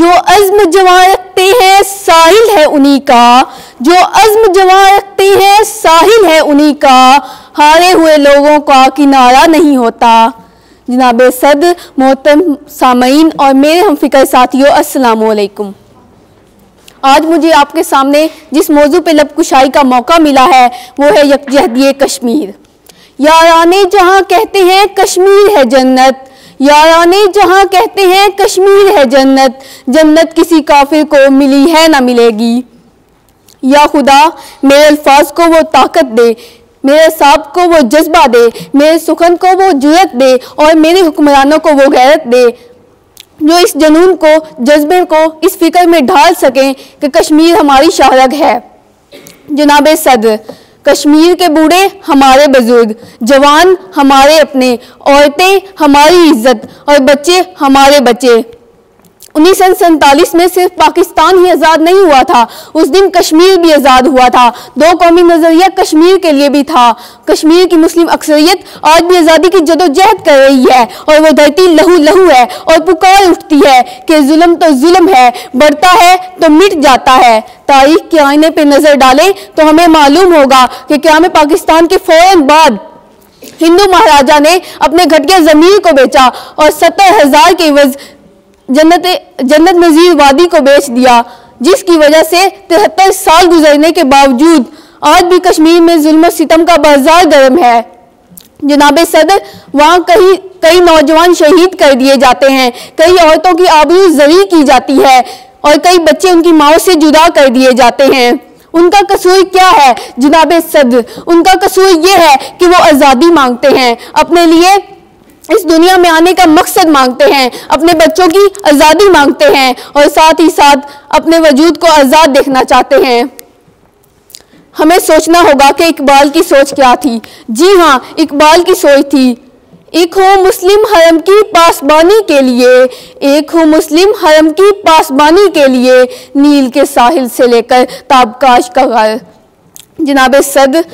जो अज़्म जवां रखते हैं साहिल है उन्हीं का, जो अज़्म जवां रखते हैं साहिल है उन्हीं का, हारे हुए लोगों का किनारा नहीं होता। जनाब सद, मोहतरम सामईन और मेरे हमफिकर साथियों, अस्सलाम वालेकुम। आज मुझे आपके सामने जिस मौजू पे लब कुशाई का मौका मिला है वो है यकजहती कश्मीर। याराने जहाँ कहते हैं कश्मीर है जन्नत, याराने जहाँ कहते हैं कश्मीर है जन्नत, जन्नत किसी काफिर को मिली है ना मिलेगी। या खुदा मेरे अल्फाज को वो ताकत दे, मेरे साहब को वो जज्बा दे, मेरे सुखन को वो जुर्रत दे और मेरे हुक्मरानों को वो गैरत दे जो इस जुनून को, जज्बे को इस फिक्र में ढाल सकें कि कश्मीर हमारी शाहरग है। जनाब सदर, कश्मीर के बूढ़े हमारे बुजुर्ग, जवान हमारे अपने, औरतें हमारी इज्जत और बच्चे हमारे बच्चे। 1947 में सिर्फ पाकिस्तान ही आज़ाद नहीं हुआ था, उस दिन कश्मीर भी आज़ाद हुआ था। दो कौमी नज़रिया कश्मीर के लिए भी था। कश्मीर की मुस्लिम अक्सरियत आज भी आज़ादी की जदोजहद कर रही है और वो धरती लहू लहू है और पुकार उठती है कि जुल्म तो जुल्म है, बढ़ता है तो मिट जाता है। तारीख के आईने पे नज़र डालें तो हमें मालूम होगा कि क़याम पाकिस्तान के फौरन बाद हिंदू महाराजा ने अपने घटिया ज़मीर को बेचा और 70,000 के एवज़ जन्नत नज़ीर वादी को बेच दिया, जिसकी वजह से 73 साल गुजरने के बावजूद आज भी कश्मीर में जुल्म सितम का बाजार गर्म है। जनाब सदर, वहाँ कई नौजवान शहीद कर दिए जाते हैं, कई औरतों की आबरू ज़री की जाती है और कई बच्चे उनकी माओ से जुदा कर दिए जाते हैं। उनका कसूर क्या है जनाब सदर? उनका कसूर ये है कि वो आज़ादी मांगते हैं, अपने लिए इस दुनिया में आने का मकसद मांगते हैं, अपने बच्चों की आज़ादी मांगते हैं और साथ ही साथ अपने वजूद को आज़ाद देखना चाहते हैं। हमें सोचना होगा कि इकबाल की सोच क्या थी। जी हाँ, इकबाल की सोच थी, एक हो मुस्लिम हरम की पासबानी के लिए, एक हो मुस्लिम हरम की पासबानी के लिए, नील के साहिल से लेकर ताबकाश का घर। जनाब सद,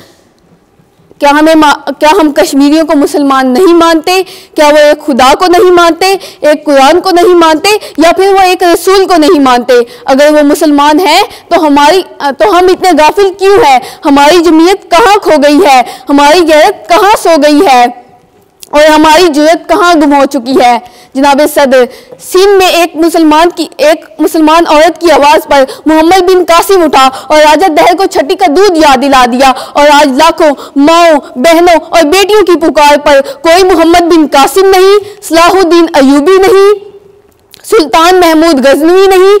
क्या हम कश्मीरियों को मुसलमान नहीं मानते? क्या वो एक खुदा को नहीं मानते, एक कुरान को नहीं मानते, या फिर वो एक रसूल को नहीं मानते? अगर वो मुसलमान हैं तो हम इतने गाफिल क्यों हैं? हमारी जमीयत कहाँ खो गई है? हमारी गैरत कहाँ सो गई है और हमारी जुर्रत कहाँ गुम हो चुकी है? जनाब सदर, सिंध में एक मुसलमान औरत की आवाज़ पर मोहम्मद बिन कासिम उठा और राजा दहर को छठी का दूध याद दिला दिया और आज लाखों माओं, बहनों और बेटियों की पुकार पर कोई मोहम्मद बिन कासिम नहीं, सलाहुद्दीन अयूबी नहीं, सुल्तान महमूद गजनवी नहीं,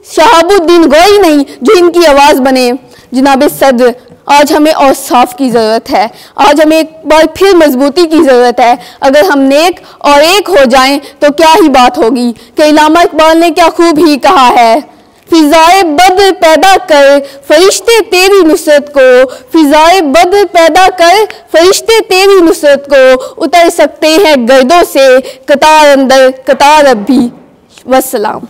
शहाबुद्दीन गौरी नहीं जो इनकी आवाज़ बने। जनाब सदर, आज हमें और साफ की ज़रूरत है, आज हमें एक बार फिर मजबूती की ज़रूरत है। अगर हम नेक और एक हो जाएं तो क्या ही बात होगी कि इल्लामा इकबाल ने क्या खूब ही कहा है, फिजाए बद्र पैदा कर फरिश्ते तेरी नुसरत को, फिजाए बद्र पैदा कर फरिश्ते तेरी नुसरत को, उतर सकते हैं गर्दों से कतार अंदर कतार अब भी। वस्सलाम।